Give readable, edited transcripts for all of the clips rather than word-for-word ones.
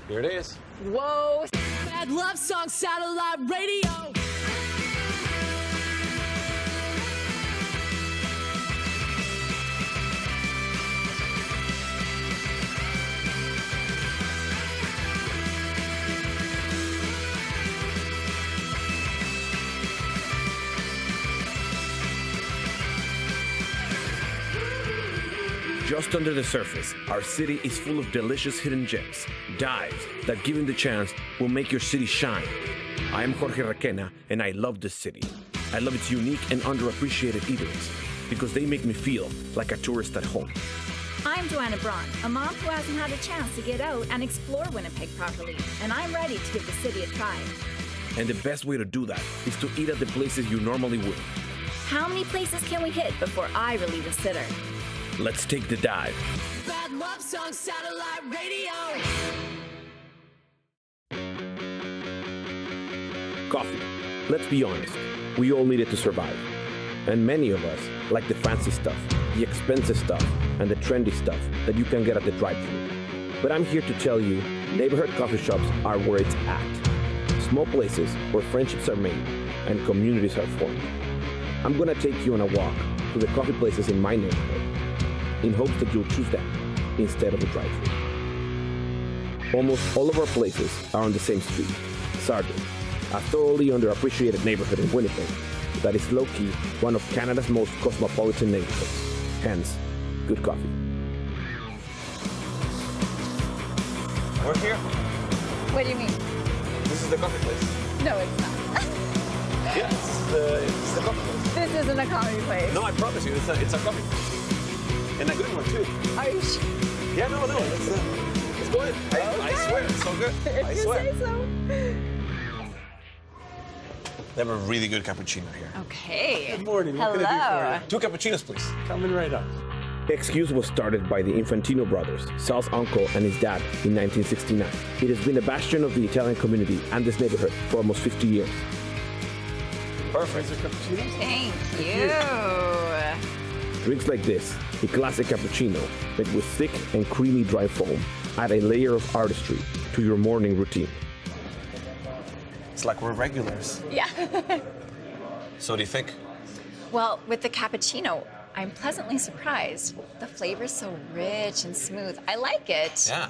Here it is. Whoa. Bad love song, satellite radio. Just under the surface, our city is full of delicious hidden gems, dives that, given the chance, will make your city shine. I am Jorge and Joanna, and I love this city. I love its unique and underappreciated eateries, because they make me feel like a tourist at home. I'm Joanna Braun, a mom who hasn't had a chance to get out and explore Winnipeg properly, and I'm ready to give the city a try. And the best way to do that is to eat at the places you normally would. How many places can we hit before I relieve a sitter? Let's take the dive. Bad love song, satellite radio. Coffee. Let's be honest, we all need it to survive. And many of us like the fancy stuff, the expensive stuff, and the trendy stuff that you can get at the drive-thru. But I'm here to tell you, neighborhood coffee shops are where it's at. Small places where friendships are made and communities are formed. I'm gonna take you on a walk to the coffee places in my neighborhood, in hopes that you'll choose them instead of the drive-thru. Almost all of our places are on the same street, Sargent, a thoroughly underappreciated neighborhood in Winnipeg that is low-key one of Canada's most cosmopolitan neighborhoods, hence, good coffee. We're here. What do you mean? This is the coffee place. No, it's not. Yeah, it's the coffee place. This isn't a coffee place. No, I promise you, it's a coffee place. And a good one, too. Are you sure? Yeah, no, it's good. I swear, it's so good. If I you swear. say so. They have a really good cappuccino here. Okay. Good morning. What Hello. can I do for you? 2 cappuccinos, please. Coming right up. Excuse was started by the Infantino brothers, Sal's uncle and his dad, in 1969. It has been a bastion of the Italian community and this neighborhood for almost 50 years. Perfect. Thank you. Drinks like this, a classic cappuccino made with thick and creamy dry foam, add a layer of artistry to your morning routine. It's like we're regulars. Yeah. So do you think? Well, with the cappuccino, I'm pleasantly surprised. The flavor's so rich and smooth. I like it. Yeah.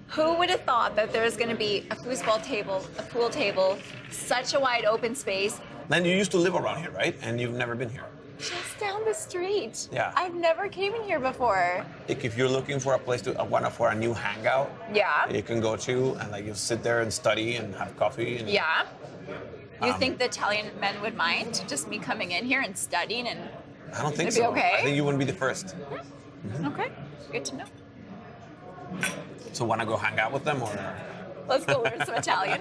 Who would have thought that there was going to be a foosball table, a pool table, such a wide open space? Then you used to live around here, right? And you've never been here. Just down the street. Yeah. I've never came in here before. Like if you're looking for a place to for a new hangout, Yeah. you can go to and like you sit there and study and have coffee. And, Yeah. You think the Italian men would mind just me coming in here and studying and? I don't think It'd be so. okay? I think you wouldn't be the first. Okay, good to know. So wanna go hang out with them or? Let's go learn some Italian.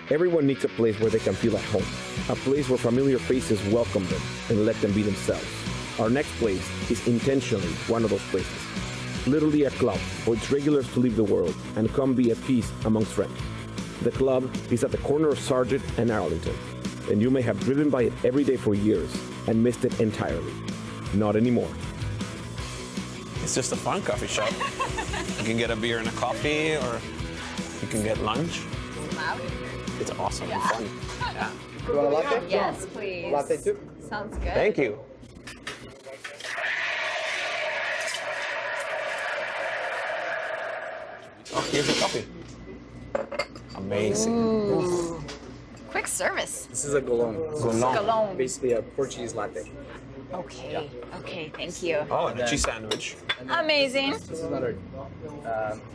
Everyone needs a place where they can feel at home, a place where familiar faces welcome them and let them be themselves. Our next place is intentionally one of those places. Literally a club for its regulars to leave the world and come be at peace amongst friends. The club is at the corner of Sargent and Arlington, and you may have driven by it every day for years and missed it entirely. Not anymore. It's just a fun coffee shop. You can get a beer and a coffee, or you can get lunch. Loud. It's awesome and fun. Yeah. You want a latte? Yes, please. Latte too? Sounds good. Thank you. Oh, here's your coffee. Amazing. Ooh. Quick service. This is a golong. Scalone. Basically a Portuguese latte. Okay. Okay, thank you. Oh, and a cheese sandwich. Amazing. This is another.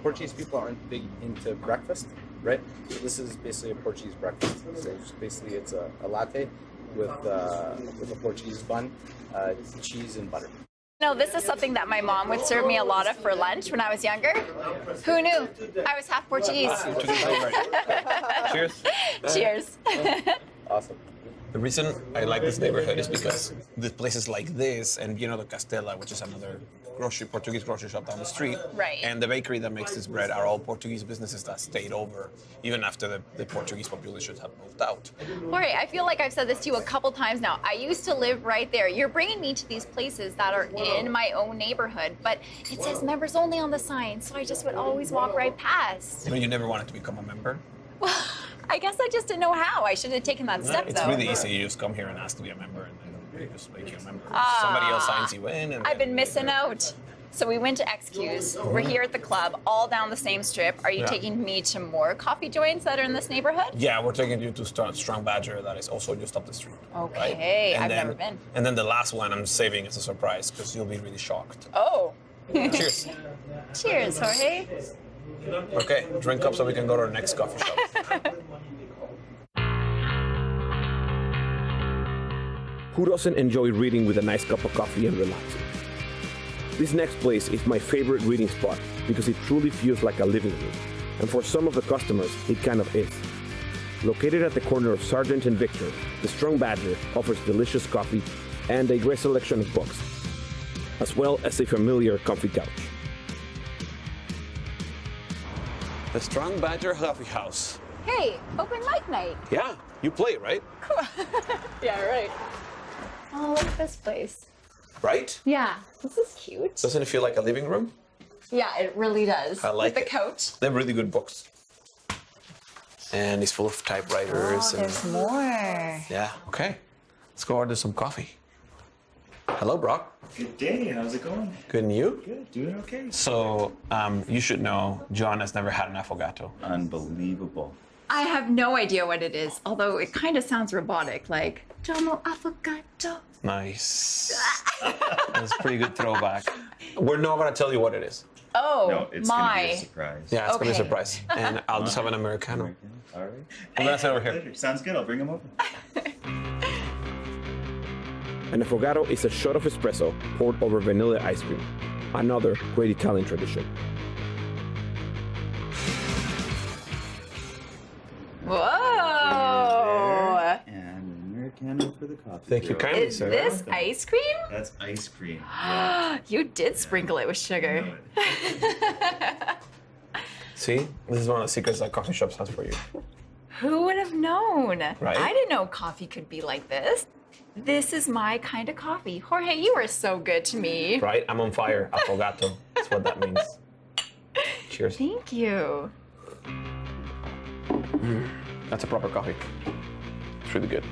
Portuguese people aren't big into breakfast, right? So this is basically a Portuguese breakfast. So basically it's a latte with a Portuguese bun, cheese and butter. No, this is something that my mom would serve me a lot of for lunch when I was younger. Who knew? I was half Portuguese. Cheers. Cheers. Awesome. The reason I like this neighborhood is because the places like this and, you know, the Castella, which is another Portuguese grocery shop down the street. Right. And the bakery that makes this bread are all Portuguese businesses that stayed over even after the Portuguese population have moved out. Jorge, I feel like I've said this to you a couple times now. I used to live right there. You're bringing me to these places that are in my own neighborhood, but it says members only on the sign, so I just would always walk right past. But you never wanted to become a member? Well, I guess I just didn't know how. I should have taken that step, It's though. really easy. You just come here and ask to be a member, and then they just make you a member. Somebody else signs you in. And I've been missing out. So we went to XQ's. We're here at the club, all down the same strip. Are you Yeah. taking me to more coffee joints that are in this neighborhood? Yeah, we're taking you to Strong Badger, that is also just up the street. Okay, right? And I've then- never been. And then the last one I'm saving as a surprise because you'll be really shocked. Oh. Cheers. Cheers, Jorge. Okay, drink up so we can go to our next coffee shop. Who doesn't enjoy reading with a nice cup of coffee and relaxing? This next place is my favorite reading spot because it truly feels like a living room. And for some of the customers, it kind of is. Located at the corner of Sargent and Victor, the Strong Badger offers delicious coffee and a great selection of books, as well as a familiar comfy couch. The Strong Badger Coffee House. Hey, open mic night. Yeah, you play, right? Yeah, right. Oh, look at this place. Right? Yeah, this is cute. Doesn't it feel like a living room? Yeah, it really does. I like With it. the couch. They have really good books. And it's full of typewriters. Oh, there's more. Yeah, okay. Let's go order some coffee. Hello, Brock. Good day. How's it going? Good, and you? Good. Doing okay. So, you should know, John has never had an affogato. Unbelievable. I have no idea what it is, although it kind of sounds robotic, like Jomo Affogato. Nice. That's a pretty good throwback. We're not going to tell you what it is. Oh, No, it's gonna be a my. surprise. Yeah, it's going to be a Okay. surprise. And I'll just have an Americano. All right. I'm going to sit over here. Pleasure. Sounds good. I'll bring them over. An affogato is a shot of espresso poured over vanilla ice cream, another great Italian tradition. Whoa! And an Americano for the coffee. Thank you girl. kindly, Is sir. this ice cream? That's ice cream. Yeah. You did sprinkle it with sugar. Know it. See? This is one of the secrets that coffee shops has for you. Who would have known? Right? I didn't know coffee could be like this. This is my kind of coffee. Jorge, you are so good to me. Right? I'm on fire. Affogato. That's what that means. Cheers. Thank you. That's a proper coffee. It's really good.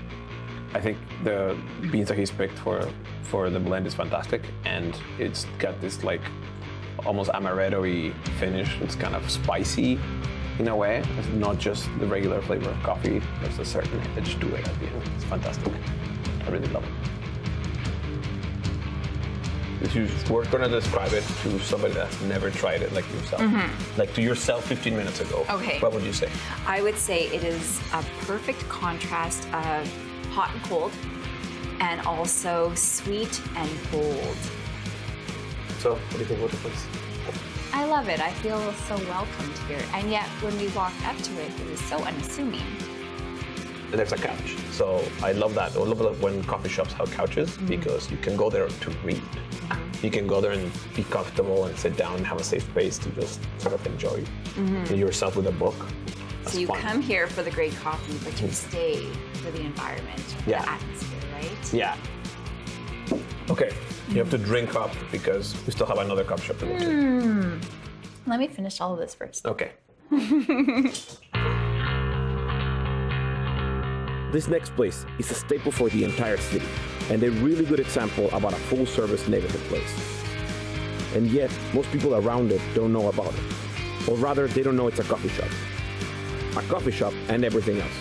I think the beans that he's picked for the blend is fantastic, and it's got this like almost amaretto-y finish. It's kind of spicy in a way. It's not just the regular flavor of coffee. There's a certain edge to it at the end. It's fantastic. I really love it. If you were going to describe it to somebody that's never tried it like yourself, like to yourself 15 minutes ago, Okay. what would you say? I would say it is a perfect contrast of hot and cold, and also sweet and bold. So, what do you think about the place? I love it. I feel so welcomed here. And yet, when we walked up to it, it was so unassuming. There's a couch. So I love that. I love it when coffee shops have couches because you can go there to read. You can go there and be comfortable and sit down and have a safe space to just sort of enjoy yourself with a book. That's So you fun. come here for the great coffee, but you stay for the environment, for Yeah. the atmosphere, right? Yeah. Okay, you have to drink up because we still have another coffee shop to go to. Let me finish all of this first. Okay. This next place is a staple for the entire city, and a really good example about a full-service neighborhood place. And yet, most people around it don't know about it. Or rather, they don't know it's a coffee shop. A coffee shop and everything else.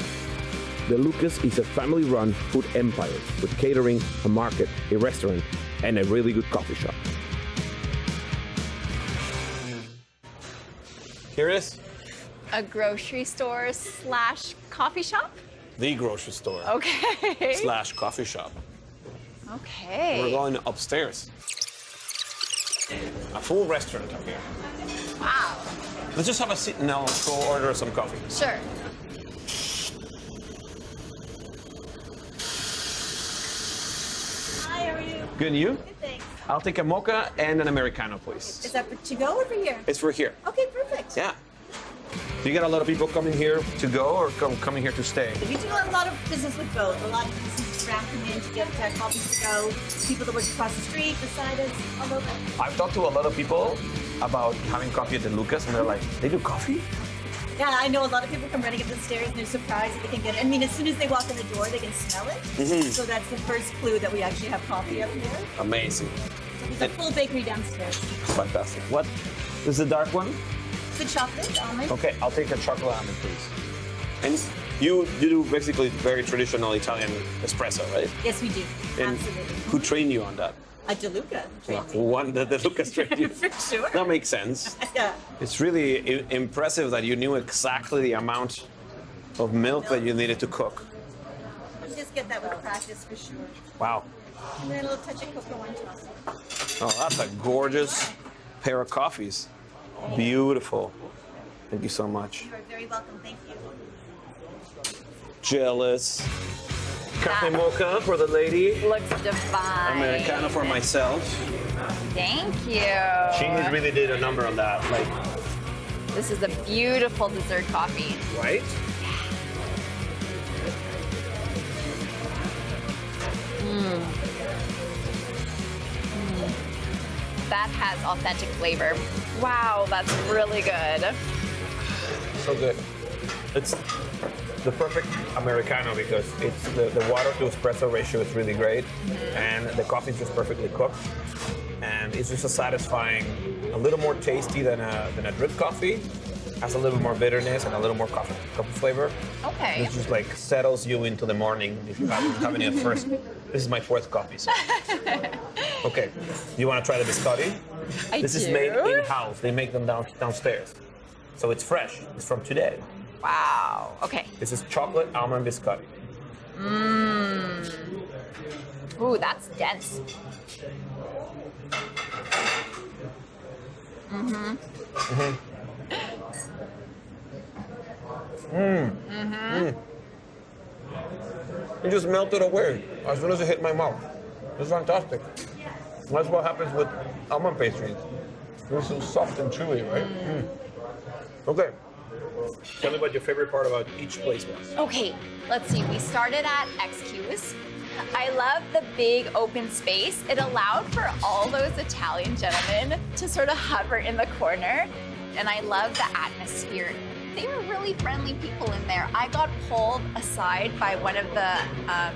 The Lucas is a family-run food empire with catering, a market, a restaurant, and a really good coffee shop. Here it is. A grocery store slash coffee shop? The grocery store Okay. slash coffee shop. Okay. We're going upstairs. A full restaurant up here. Wow. Let's just have a seat now. Let's go order some coffee. Sure. Hi, how are you? Good, and you? Good, thanks. I'll take a mocha and an Americano, please. Is that for to go or for here? It's for here. Okay, perfect. Yeah. Do you get a lot of people coming here to go or coming here to stay? We do a lot of business with both. A lot of businesses come in to get coffee to go. People that work across the street, beside us, all over. I've talked to a lot of people about having coffee at the Lucas, and they're like, they do coffee? Yeah, I know a lot of people come running up the stairs and they're surprised that they can get it. I mean, as soon as they walk in the door, they can smell it. So that's the first clue that we actually have coffee up here. Amazing. There's a full bakery downstairs. Fantastic. What? This is the dark one? The chocolate almond. Okay, I'll take a chocolate almond, please. And you do basically very traditional Italian espresso, right? Yes, we do. And absolutely. who trained you on that? A DeLuca. One that the Lucas trained you. For sure. That makes sense. Yeah. It's really impressive that you knew exactly the amount of milk that you needed to cook. You just get that with practice for sure. Wow. And then a little touch of cocoa on top. Oh, that's a gorgeous pair of coffees. Beautiful. Thank you so much. You are very welcome. Thank you. Jealous. Cafe mocha for the lady. Looks divine. Americano for myself. Thank you. She really did a number on that. Like, This is a beautiful dessert coffee. right? That has authentic flavor. Wow, that's really good. So good. It's the perfect Americano because it's the water to espresso ratio is really great, and the coffee is just perfectly cooked, and it's just a satisfying, a little more tasty than a drip coffee. Has a little more bitterness and a little more coffee flavor. Okay. It just like settles you into the morning if you haven't having it first. This is my fourth coffee. So. Okay. You want to try the biscotti? This is made in-house. They make them downstairs. So it's fresh. It's from today. Wow. Okay. This is chocolate almond biscotti. Ooh, that's dense. It just melted away as soon as it hit my mouth. It's fantastic. That's what happens with almond pastries. They're so soft and chewy, right? Okay. Tell me what your favorite part about each place was. Okay, let's see. We started at XQ's. I love the big open space. It allowed for all those Italian gentlemen to sort of hover in the corner. And I love the atmosphere. They were really friendly people in there. I got pulled aside by one of the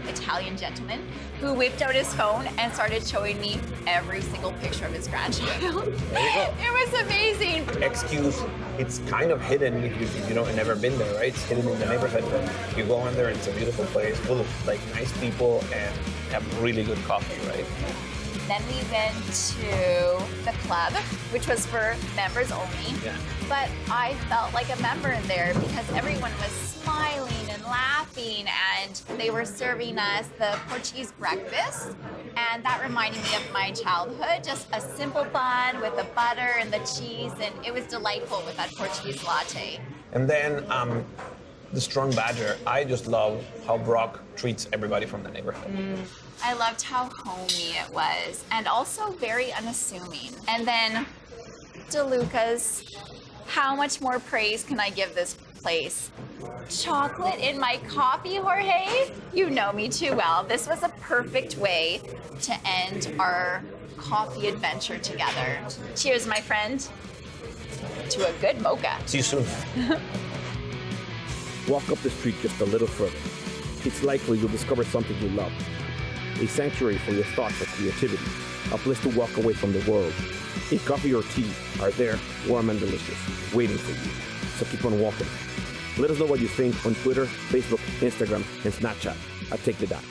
Italian gentlemen who whipped out his phone and started showing me every single picture of his grandchild. There you go. It was amazing. Excuse, it's kind of hidden if you know, never been there, right? It's hidden in the neighborhood, but you go in there, it's a beautiful place, full of like nice people and have really good coffee, right? Then we went to the club, which was for members only. Yeah. But I felt like a member in there because everyone was smiling and laughing, and they were serving us the Portuguese breakfast. And that reminded me of my childhood, just a simple bun with the butter and the cheese, and it was delightful with that Portuguese latte. And then the Strong Badger. I just love how Brock treats everybody from the neighborhood. I loved how homey it was, and also very unassuming. And then DeLuca's. How much more praise can I give this place? Chocolate in my coffee, Jorge? You know me too well. This was a perfect way to end our coffee adventure together. Cheers, my friend, to a good mocha. See you soon. Walk up the street just a little further. It's likely you'll discover something you love. A sanctuary for your thoughts and creativity. A place to walk away from the world. A coffee or tea are there, warm and delicious, waiting for you. So keep on walking. Let us know what you think on Twitter, Facebook, Instagram, and Snapchat at Take the Dot.